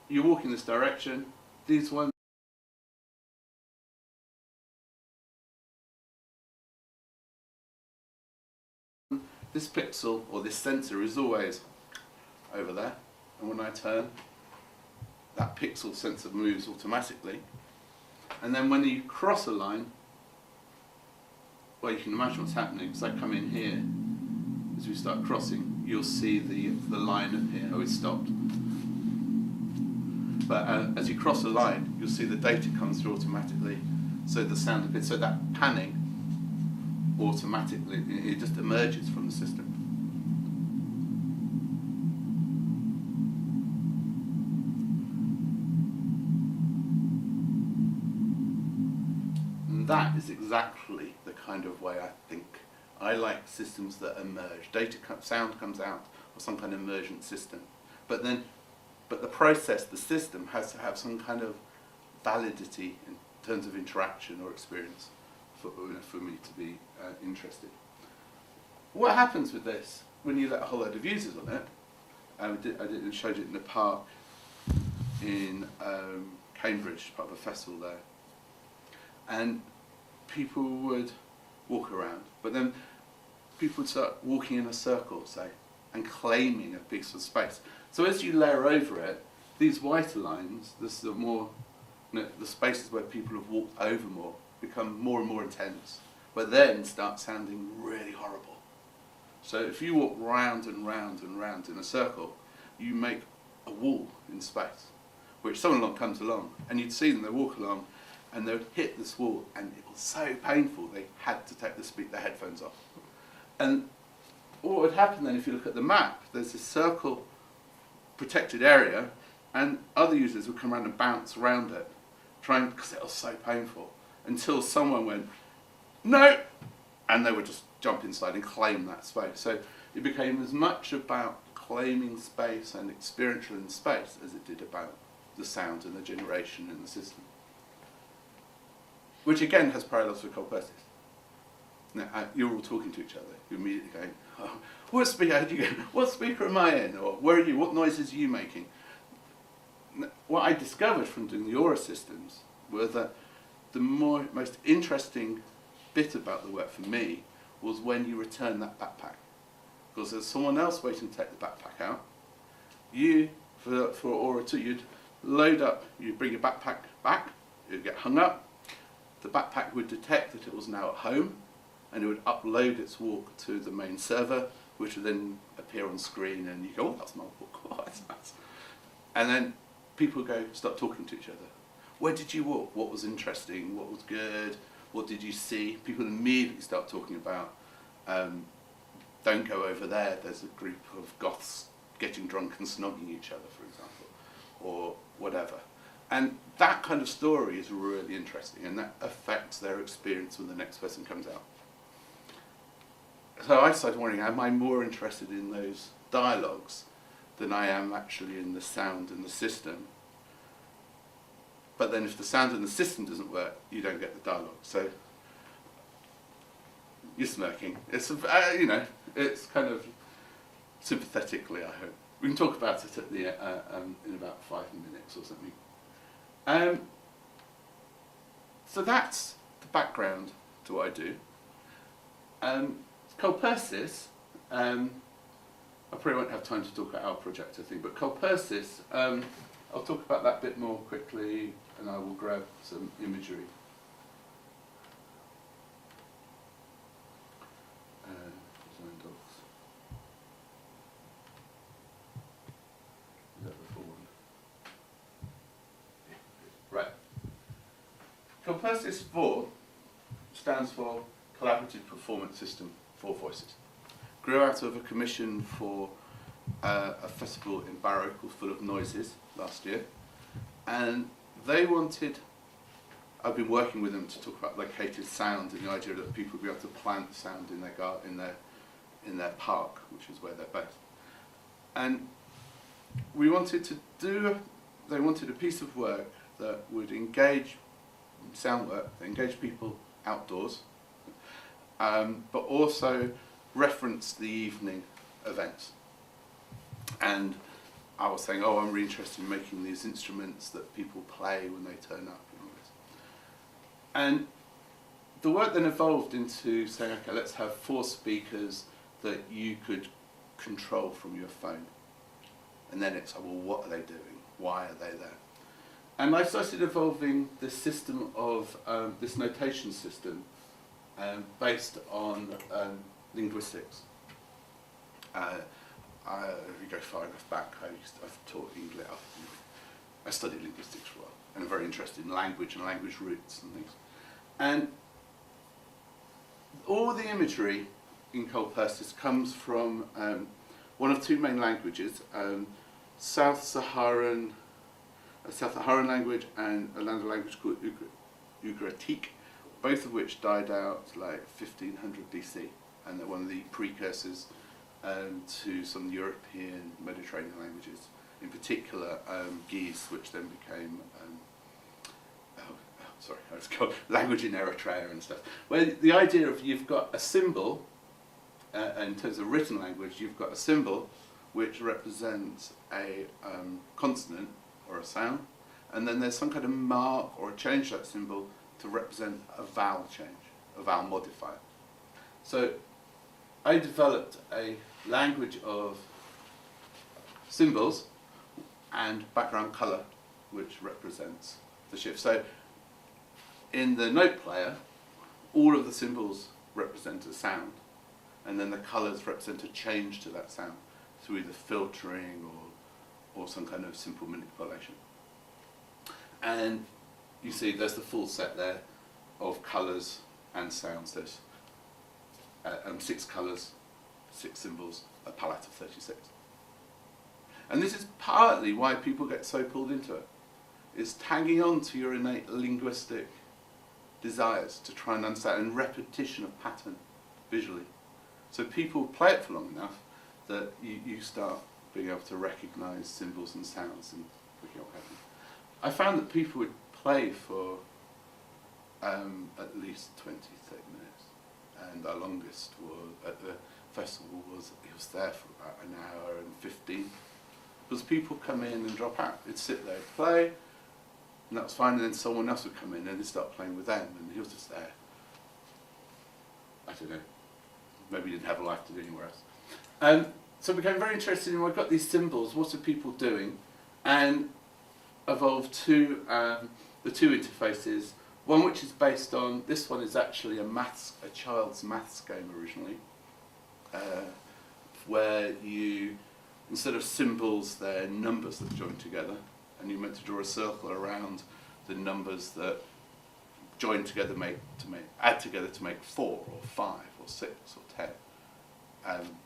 you walk in this direction, these ones, this pixel or this sensor is always over there, and when I turn, that pixel sensor moves automatically. And then when you cross a line, well, you can imagine what's happening. So I come in here, as we start crossing, you'll see the line appear. Oh, it's stopped. But as you cross a line, you'll see the data comes through automatically. So the sound appears. So that panning automatically, it just emerges from the system. And that is exactly the kind of way I think I like systems that emerge. Sound comes out of some kind of emergent system. But the process, the system, has to have some kind of validity in terms of interaction or experience for me to be interested. What happens with this when you let a whole load of users on it? I showed it in the park in Cambridge, part of a festival there, and people would walk around, but then people would start walking in a circle, say, and claiming a piece of space. So as you layer over it, these whiter lines, the spaces where people have walked over more, become more and more intense, but then start sounding really horrible. So if you walk round and round and round in a circle, you make a wall in space, which someone comes along, and you'd see them, they walk along, and they would hit this wall, and it was so painful they had to take their headphones off. And what would happen then, if you look at the map, there's this circle protected area, and other users would come around and bounce around it, because it was so painful, until someone went, no, and they would just jump inside and claim that space. So it became as much about claiming space and experiential in space as it did about the sound and the generation in the system. Which again has parallels with colpersys. Now, you're all talking to each other. You're immediately going, oh, what speaker am I in? Or where are you? What noises are you making? What I discovered from doing the Aura systems were that the most interesting bit about the work for me was when you return that backpack. Because there's someone else waiting to take the backpack out. You, for Aura 2, you'd load up, you'd bring your backpack back, it'd get hung up, the backpack would detect that it was now at home, and it would upload its walk to the main server, which would then appear on screen, and you go, oh, that's my walk, oh, that's nice. And then people start talking to each other. Where did you walk? What was interesting? What was good? What did you see? People immediately start talking about, don't go over there, there's a group of goths getting drunk and snogging each other, for example, or whatever. And that kind of story is really interesting, and that affects their experience when the next person comes out. So I started wondering, am I more interested in those dialogues than I am actually in the sound and the system? But then if the sound and the system doesn't work, you don't get the dialogue. So you're smirking. It's it's kind of sympathetically, I hope. We can talk about it at the in about 5 minutes or something. So that's the background to what I do. Colpersys, I probably won't have time to talk about our project, I think, but colpersys, I'll talk about that a bit more quickly, and I will grab some imagery. Design docs. Is that the full one? Right. Colpersys 4 stands for Collaborative Performance System for Voices. Grew out of a commission for a festival in Barrow called Full of Noises last year, and they wanted, I've been working with them to talk about located sound and the idea that people would be able to plant sound in their garden, in their park, which is where they're based. And we wanted to they wanted a piece of work that would engage, sound work, that engage people outdoors, but also reference the evening events. And I was saying, oh, I'm really interested in making these instruments that people play when they turn up and all this. And the work then evolved into saying, okay, let's have 4 speakers that you could control from your phone. And then it's like, well, what are they doing? Why are they there? And I started evolving this system of, this notation system based on linguistics. If you go far enough back, I've taught English. I studied linguistics for a while, and I'm very interested in language and language roots and things. And all the imagery in colpersys comes from one of 2 main languages, South Saharan language and a language called Ugaritic, both of which died out like 1500 BC, and they're one of the precursors to some European Mediterranean languages, in particular Ge'ez, which then became I was called language in Eritrea and stuff. Where the idea of you've got a symbol, in terms of written language, you've got a symbol which represents a consonant or a sound, and then there's some kind of mark or a change to that symbol to represent a vowel change, a vowel modifier. So I developed a language of symbols and background colour which represents the shift. So in the note player, all of the symbols represent a sound, and then the colours represent a change to that sound through either filtering or some kind of simple manipulation. And you see there's the full set there of colours and sounds. There's 6 colours, 6 symbols, a palette of 36. And this is partly why people get so pulled into it. It's tagging on to your innate linguistic desires to try and understand, and repetition of pattern visually. So people play it for long enough that you start being able to recognise symbols and sounds and looking at what happens. I found that people would play for at least 20, 30 minutes, and our longest was at the festival was there for about an hour and 15. Because people come in and drop out. They'd sit there, play, and that was fine, and then someone else would come in and they'd start playing with them, and he was just there. I don't know, maybe he didn't have a life to do anywhere else. So I became very interested in, well, I've got these symbols, what are people doing? And evolved the 2 interfaces, one which is based on, this one is actually a child's maths game originally, where you, instead of symbols, they're numbers that join together, and you're meant to draw a circle around the numbers that join together add together to make 4 or 5 or 6 or 10.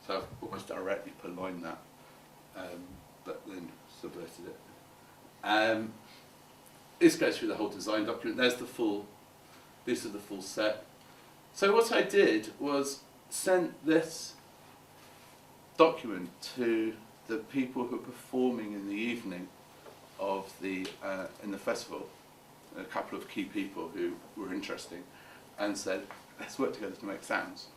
So I've almost directly purloined that, but then subverted it. This goes through the whole design document. These are the full set. So what I did was sent this document to the people who are performing in the evening of in the festival, a couple of key people who were interesting, and said, let's work together to make sounds.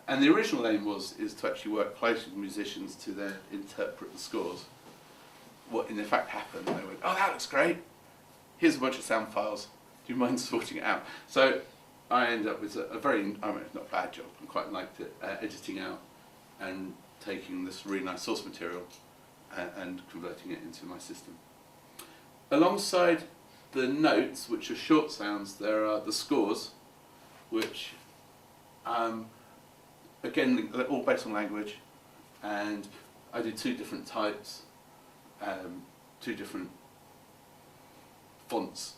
And the original aim is to actually work closely with musicians to then interpret the scores. What in effect happened, they went, oh, that looks great, here's a bunch of sound files, do you mind sorting it out? So I ended up with a very, not a bad job, I quite liked it, editing out and taking this really nice source material and converting it into my system. Alongside the notes, which are short sounds, there are the scores, which again, they're all based on language, and I did 2 different types, 2 different fonts,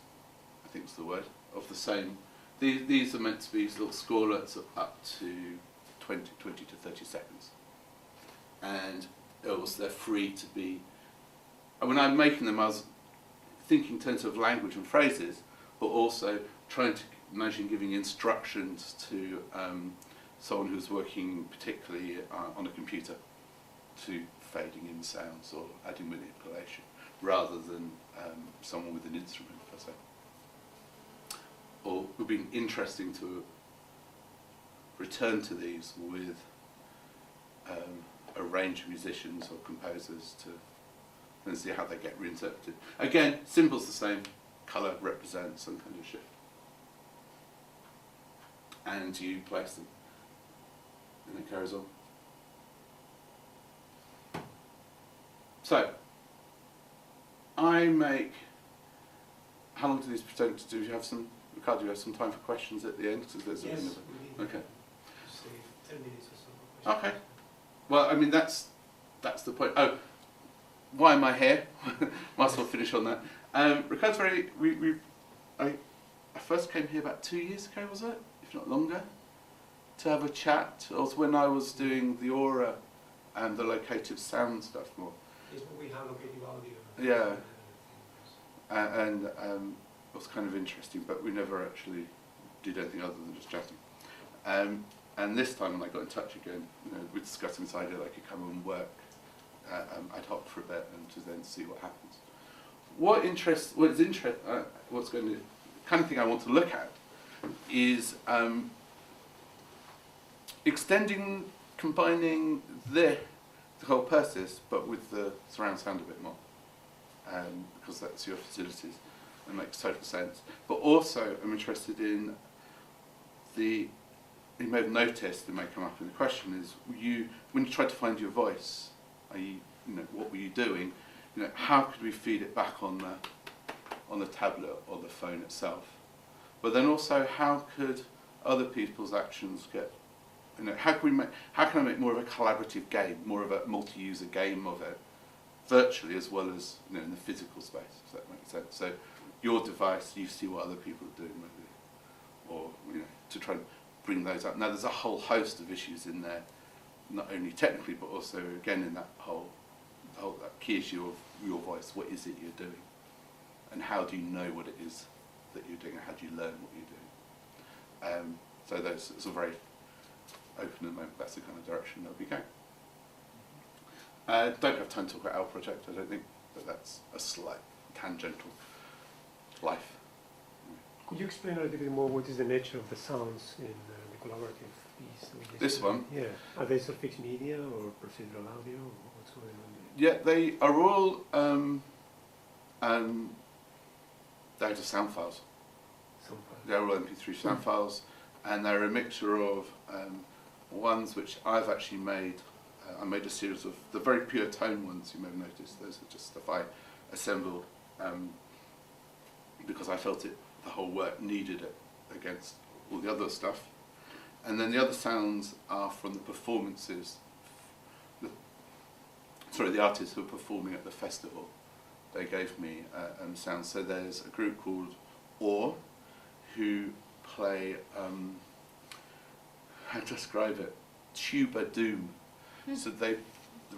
I think is the word, of the same. These are meant to be little scorelets of up to 20 to 30 seconds. And they're free to be, and when I'm making them, I was thinking in terms of language and phrases, but also trying to imagine giving instructions to someone who's working particularly on a computer, to fading in sounds or adding manipulation, rather than someone with an instrument per se. Or it would be interesting to return to these with a range of musicians or composers to and see how they get reinterpreted. Again, symbols the same, colour represents some kind of shift. And you place them, and it carries on. So, I make, how long do these present? Do you have some, Ricardo, do you have some time for questions at the end? Yes, we need okay. say 10 minutes or so. Okay. Well, I mean, that's the point. Oh, why am I here? Might as well finish on that. Ricardo's very, I first came here about 2 years ago, was it? If not longer, to have a chat. It was when I was doing the aura and the locative sound stuff more. Yes, but we have locative audio. Yeah. And it was kind of interesting, but we never actually did anything other than just chatting. And this time when I got in touch again, we discussed this idea that I could come and work ad hoc for a bit and to then see what happens. What's going to, kind of thing I want to look at is extending, combining the colpersys, but with the surround sound a bit more, because that's your facilities. It makes total sense. But also, I'm interested in you may have noticed, it may come up in the question, is when you tried to find your voice, what were you doing? How could we feed it back on the tablet or the phone itself? But then also, how could other people's actions get? How can I make more of a collaborative game, more of a multi-user game of it, virtually as well as in the physical space? If that makes sense. So, your device, you see what other people are doing, maybe, or to try and bring those up. Now, there's a whole host of issues in there, not only technically, but also again in that that key issue of your voice. What is it you're doing, and how do you know what it is that you're doing, and how do you learn what you're doing? So those it's a very open at the moment. That's the kind of direction that we go. Don't have time to talk about our project, I don't think, but that's a slight tangential life. Could you explain a little bit more what is the nature of the sounds in the collaborative piece? This one? Yeah. Are they sort of fixed media or procedural audio? Or what's going on there? Yeah, they are all they're just sound files. Sound files. They're all MP3 sound files, and they're a mixture of ones which I've actually made. I made a series of the very pure tone ones. You may have noticed those are just stuff I assembled because I felt the whole work needed it against all the other stuff. And then the other sounds are from the performances. The artists who were performing at the festival. They gave me sounds. So there's a group called Or, who play, how to describe it, tuba doom. So they're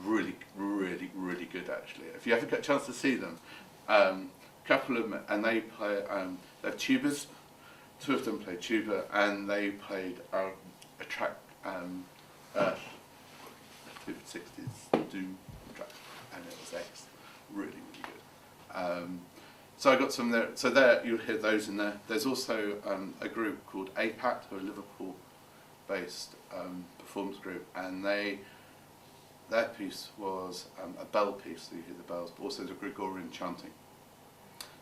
really, really, really good actually. If you ever get a chance to see them, couple of them, and they play, they have tubas, two of them play tuba, and they played a track, Earth, 60s doom track, and it was really, really good. So I got some there, so there, you'll hear those in there. There's also a group called APAT, who are a Liverpool-based performance group, and their piece was a bell piece, so you hear the bells, but also the Gregorian chanting.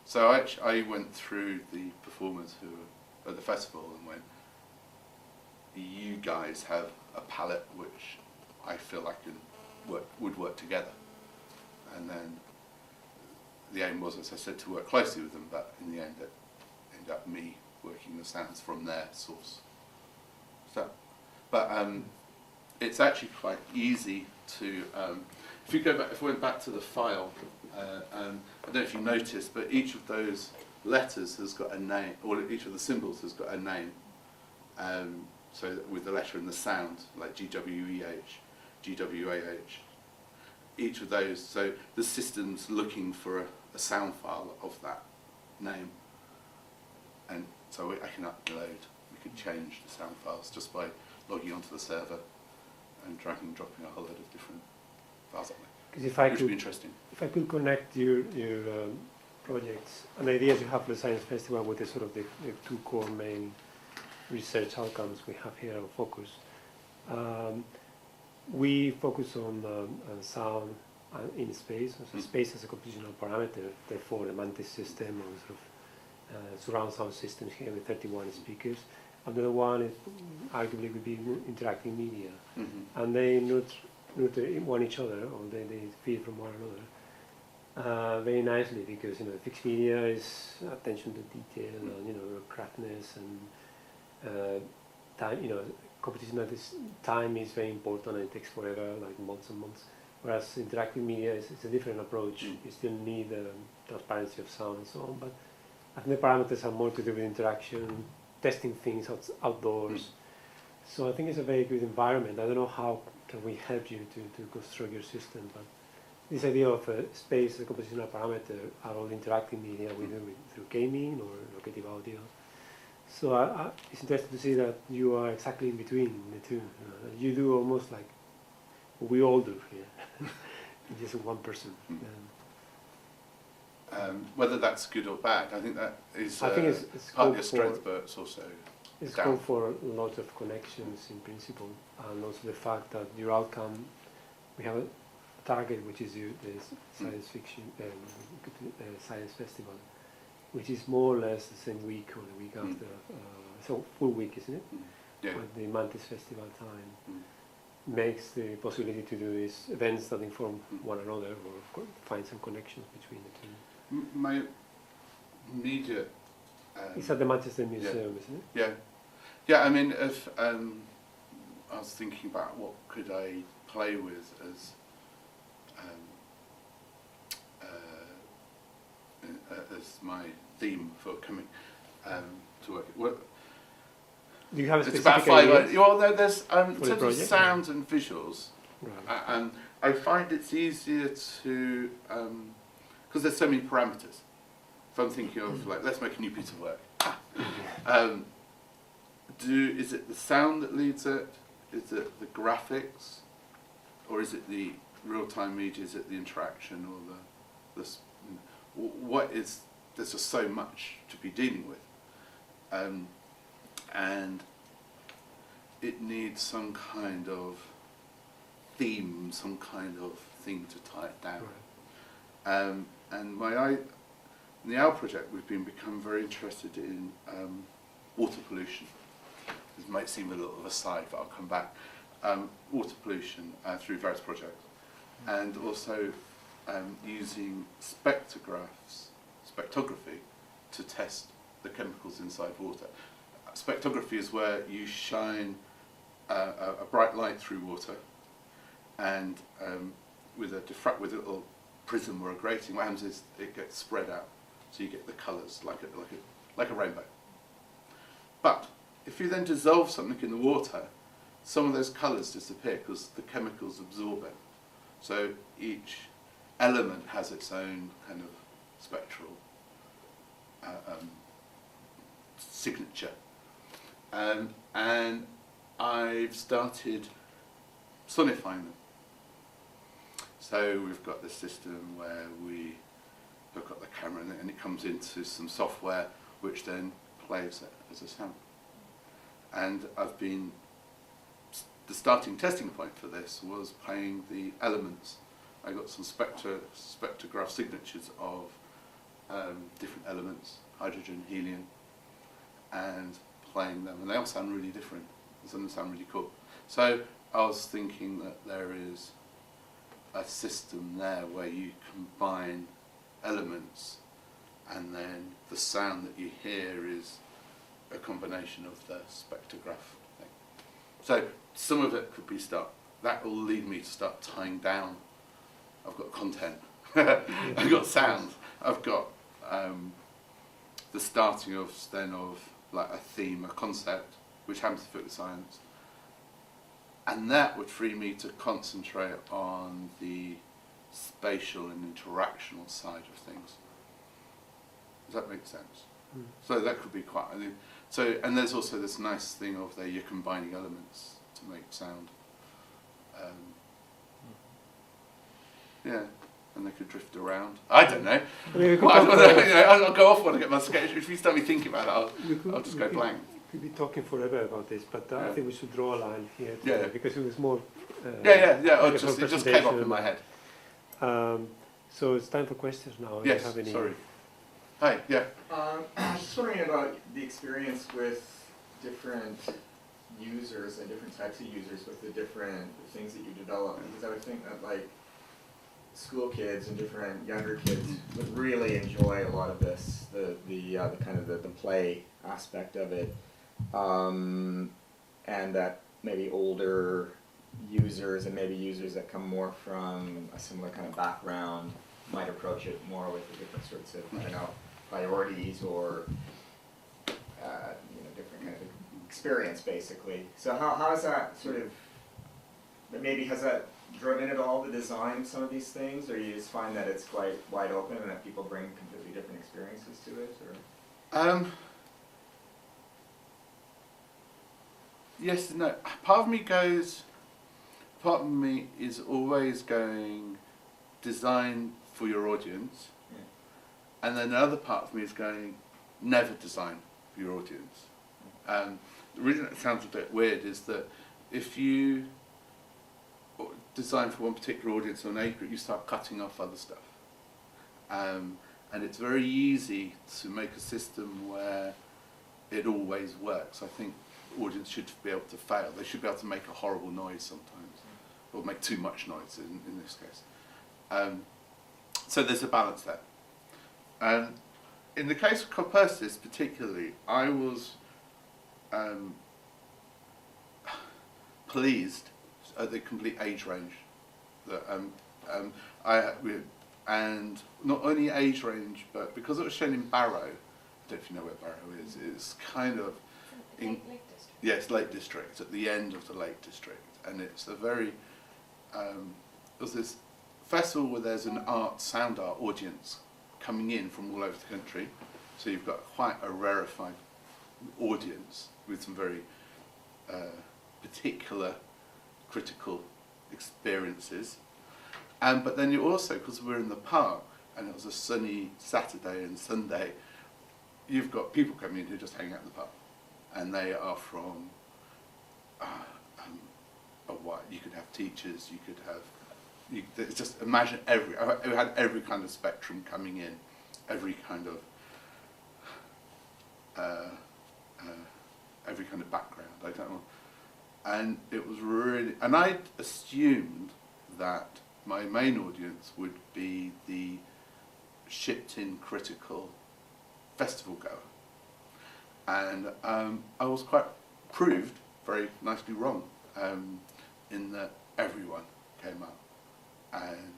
So I went through the performers who were at the festival and went, you guys have a palette which I feel would work together. And then the aim was, as I said, to work closely with them, but in the end it ended up me working the sounds from their source. So, but it's actually quite easy to, if we went back to the file, I don't know if you noticed, but each of those letters has got a name, or each of the symbols has got a name. So with the letter and the sound, like GWEH, GWAH, each of those, so the system's looking for a sound file of that name. And so I can upload, we can change the sound files just by logging onto the server and dragging and dropping a whole load of different files up there, which would be interesting. If I could connect your projects and ideas you have for the Science Festival with the sort of the two core main research outcomes we have here on focus. We focus on sound in space. So space as a compositional parameter. Therefore, the Mantis system or sort of surround sound systems here with 31 speakers. Another one is arguably would be interacting media, and they nurture one each other, or they feed from one another very nicely, because fixed media is attention to detail and craftness and time. Competition at this time is very important, and it takes forever, like months and months. Whereas interactive media it's a different approach. You still need transparency of sound and so on, but I think the parameters are more to do with interaction, testing things outdoors. So I think it's a very good environment. I don't know how can we help you to construct your system, but this idea of space as a compositional parameter are all interactive media we do through gaming or locative audio. So it's interesting to see that you are exactly in between the two. You do almost like we all do here, just one person. Whether that's good or bad, I think that is I think it's partly a strength, but it's also it's good for lots of connections in principle, and also the fact that your outcome, we have a target which is the science fiction science festival, which is more or less the same week or the week after, so full week, isn't it? Yeah. With the Mantis festival time makes the possibility to do these events that inform one another or find some connections between the two. My media. It's at the Manchester Museum, isn't it? Yeah, yeah. I mean, if I was thinking about what could I play with as my theme for coming to work. Well, Do you have a it's specific about 5. idea? Well, there's in the terms of project? sounds and visuals, Right. and I find it's easier to because there's so many parameters. If I'm thinking of like, let's make a new piece of work. Is it the sound that leads it? Is it the graphics, or is it the real-time media? Is it the interaction, or what is? There's just so much to be dealing with, and it needs some kind of theme, some kind of thing to tie it down. Right. And in the OWL project, we've become very interested in water pollution. This might seem a little of a side, but I'll come back. Water pollution through various projects, and also using spectrography to test the chemicals inside water. Spectrography is where you shine a bright light through water, and with a little prism or a grating, what happens is it gets spread out, so you get the colours like a rainbow. But if you then dissolve something in the water, some of those colours disappear because the chemicals absorb it. So each element has its own kind of spectral signature. And I've started sonifying them. So we've got this system where we hook up the camera and it comes into some software which then plays it as a sound. And the starting testing point for this was playing the elements. I got some spectrograph signatures of different elements, hydrogen, helium, and playing them. And they all sound really different. Some of them sound really cool. So I was thinking that there is a system there where you combine elements, and then the sound that you hear is a combination of the spectrograph thing. So some of it could be that will lead me to start tying down. I've got content, I've got sound, I've got the starting of like a theme, a concept, which happens to fit with science. And that would free me to concentrate on the spatial and interactional side of things. Does that make sense? So that could be quite. And there's also this nice thing of you're combining elements to make sound. Yeah, and they could drift around. I don't know. I mean, I'll go off when I get my sketch. If you start me thinking about it, I'll just go blank. We could be talking forever about this, but I think we should draw a line here Yeah. because it was more. It just came up presentation in my head. So it's time for questions now. Do Yes, you have any? sorry. Hi, yeah. I was just wondering about the experience with different users and different types of users with the different things that you develop, because I would think that like school kids and different younger kids would really enjoy a lot of this, the kind of the play aspect of it, and that maybe older users and maybe users that come more from a similar kind of background might approach it more with the different sorts of, I don't know, priorities or different kind of experience basically. So how is that sort of, maybe has that driven at all the design of some of these things, or you just find that it's quite wide open and that people bring completely different experiences to it? Or? Yes and no. Part of me is always going design for your audience, and then the other part of me is going never design for your audience. The reason it sounds a bit weird is that if you design for one particular audience or an age group, you start cutting off other stuff. And it's very easy to make a system where it always works. I think audience should be able to fail. They should be able to make a horrible noise sometimes, or make too much noise in this case. So there's a balance there. In the case of colpersys particularly, I was pleased at the complete age range that and not only age range, but because it was shown in Barrow, I don't know if you know where Barrow is, it's kind of in Lake District. yes, Lake District, at the end of the Lake District, and it's a very there's this festival where there's an sound art audience coming in from all over the country, so you've got quite a rarefied audience with some very particular critical experiences. But then you also, because we're in the park and it was a sunny Saturday and Sunday, you've got people coming in who just hang out in the park, and they are from you could have teachers, you could have just imagine we had every kind of spectrum coming in, every kind of background. I don't know. And it was really, and I assumed that my main audience would be the shipped-in critical festival goer, and I was quite proved very nicely wrong, in that everyone came up and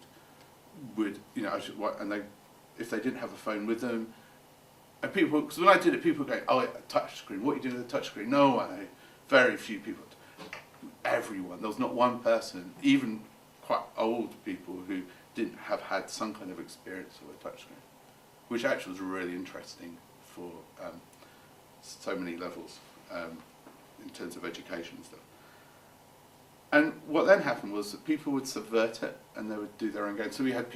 would, if they didn't have a phone with them, and people, because when I did it, people were going, "Oh, a touch screen. What are you doing with a touch screen?" No one, very few people. Everyone. There was not one person, even quite old people, who didn't have had some kind of experience with a touch screen, which actually was really interesting for so many levels in terms of education and stuff. And what then happened was that people would subvert it and they would do their own games. So we had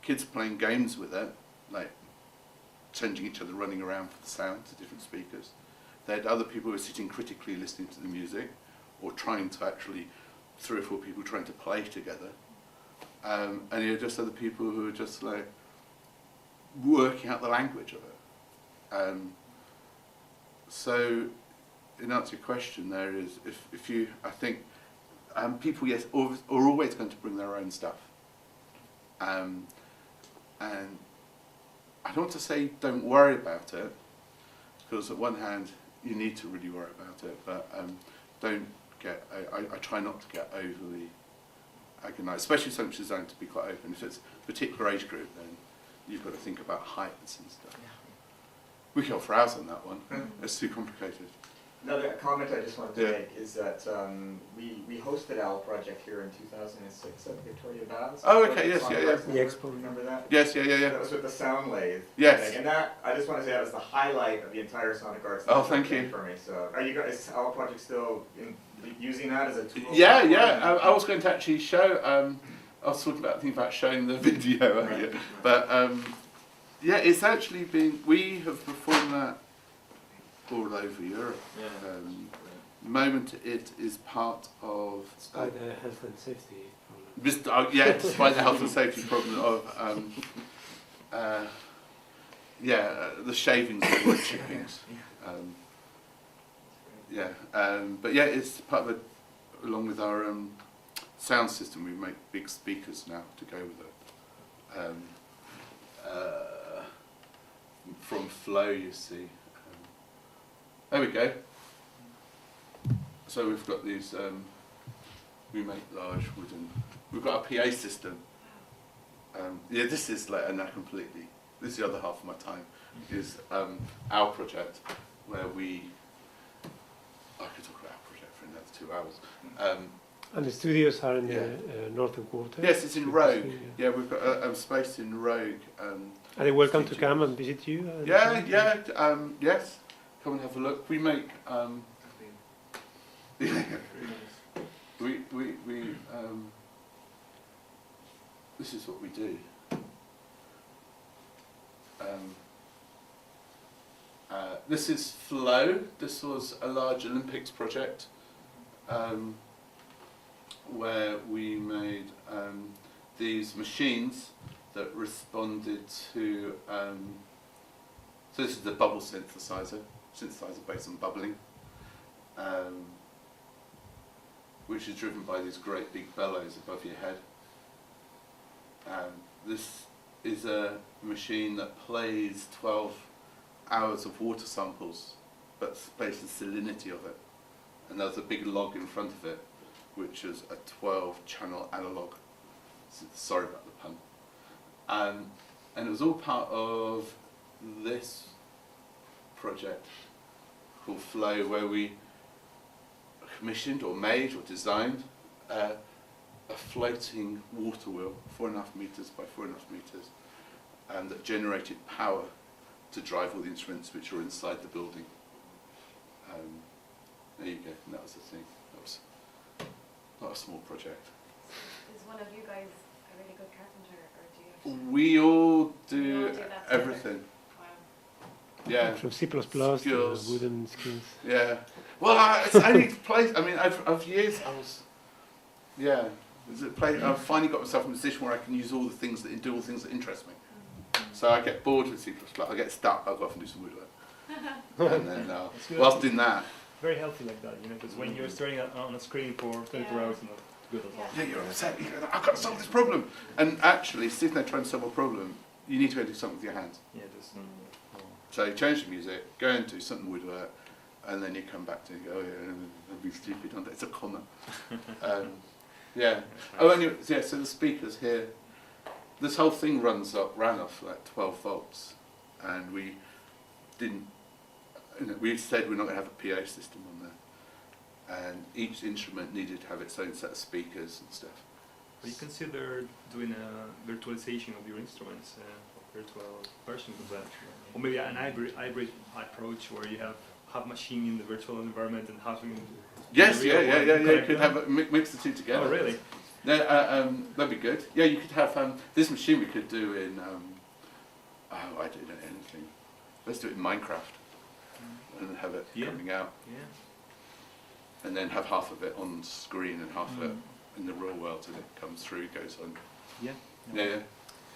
kids playing games with it, like changing each other, running around for the sound to different speakers. They had other people who were sitting critically listening to the music, or trying to actually, 3 or 4 people trying to play together. And you had just other people who were just like working out the language of it. So, in answer to your question, there is, if you, I think, people, yes, are always going to bring their own stuff. And I don't want to say don't worry about it, because on one hand, you need to really worry about it, but don't get, I try not to get overly agonised, especially something that's designed to be quite open. If it's a particular age group, then you've got to think about heights and stuff. We could go for hours on that one. It's too complicated. Another comment I just wanted to make is that we hosted our project here in 2006 at Victoria Valve. Oh, okay, yes, yeah. The expo. Remember that? Yes, yeah. That was with the sound lathe. Yes. thing. And that, I just want to say that was the highlight of the entire Sonic Arts. Oh, thank you. For me. So, are you guys, our project still using that as a tool? Yeah. I was going to actually show, I was talking about showing the video earlier. Right. But yeah, it's actually been, we have performed that all over Europe. Yeah. the moment it is part of By the health and safety problem. despite the health and safety problem of the shavings of wood chippings. But yeah, it's part of it. Along with our sound system, we make big speakers now to go with it. From Flow, you see. There we go. So we've got these. We make large wooden. We've got a PA system. This is like completely. This is the other half of my time. Is our project where we. I could talk about our project for another 2 hours. And the studios are in the northern quarter? Yes, it's in Rogue. Yeah, we've got a space in Rogue. Are they welcome to come and visit you? Yes. Come and have a look. We make. This is what we do. This is Flow. This was a large Olympics project where we made these machines that responded to. So this is the bubble synthesizer based on bubbling, which is driven by these great big bellows above your head. This is a machine that plays 12 hours of water samples, but based on the salinity of it. And there's a big log in front of it, which is a 12-channel analog. Sorry about the pun. And it was all part of this project called Flow, where we commissioned or made or designed a floating water wheel, 4.5 meters by 4.5 meters, and that generated power to drive all the instruments which are inside the building. There you go, and that was the thing. That was not a small project. Is one of you guys a really good carpenter, or do you have to... We all do You all do that everything. Wow. Yeah. From C++ to Skills. wooden skills. Yeah. Well, it's only place. I mean, I've years. I was. Yeah. I've finally got myself in a position where I can use all the things that do all the things that interest me. So I get bored with C++. I get stuck. I'll go off and do some woodwork. And then whilst doing that. Very healthy like that, because when you're staring on a screen for 24 hours, it's not good at all. Yeah, you're upset. I've got to solve this problem. And actually, sitting there trying to solve a problem, you need to go do something with your hands. Yeah, just So you change the music, go and do something woodwork, and then you come back to it and go, oh yeah, I'd be stupid, aren't I? It's a comma. Yeah. Oh, anyway, yeah, so the speakers here, this whole thing ran off like 12 volts, and we didn't, we said we're not going to have a PA system on there, and each instrument needed to have its own set of speakers and stuff. But you consider doing a virtualization of your instruments, virtual versions of that, or maybe an hybrid approach where you have machine in the virtual environment and having Yes, the real one, you could them? have mix the two together. Oh, really? Yeah, that'd be good. Yeah, you could have this machine. We could do in I don't know anything. Let's do it in Minecraft and have it coming out, and then have half of it on screen and half of it in the real world, and it comes through, goes on. Yeah.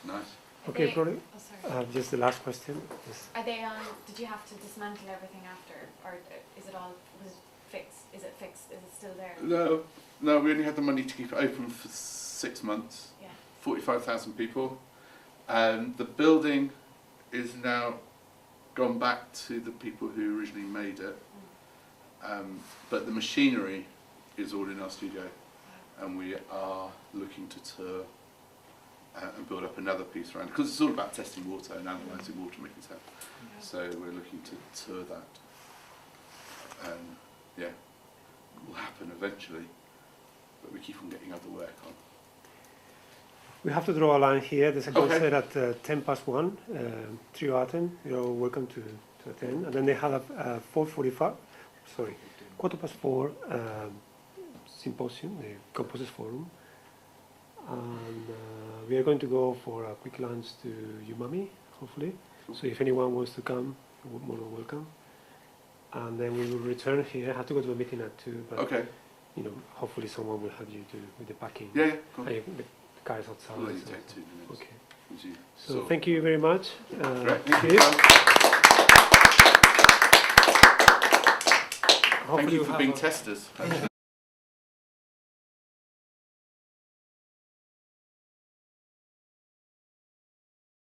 Nice. Okay, probably. Oh, sorry. Just the last question. Yes. Are they did you have to dismantle everything after, or is it all, was it fixed? Is it fixed? Is it still there? No, we only had the money to keep it open for 6 months. Yeah. 45,000 people. The building is now gone back to the people who originally made it, but the machinery is all in our studio, and we are looking to tour and build up another piece around it, because it's all about testing water and analysing water, making sound. So we're looking to tour that. Yeah, it will happen eventually, but we keep on getting other work on. We have to draw a line here. There's a Okay. concert at 1:10, Trio Aten. You're welcome to attend. And then they have a 4:45, 4:15 symposium, the Composers Forum. And we are going to go for a quick lunch to Umami, hopefully. So if anyone wants to come, you're more than welcome. and then we will return here. I have to go to a meeting at 2, but Okay. you know, hopefully someone will help you to with the packing. Yeah, yeah. Cool. And the guys outside. I'll let you so- take 2 minutes. Okay. As you So sort. thank you very much. Great. Thank you. Keith. Thank Hopefully you we'll for have being a- testers.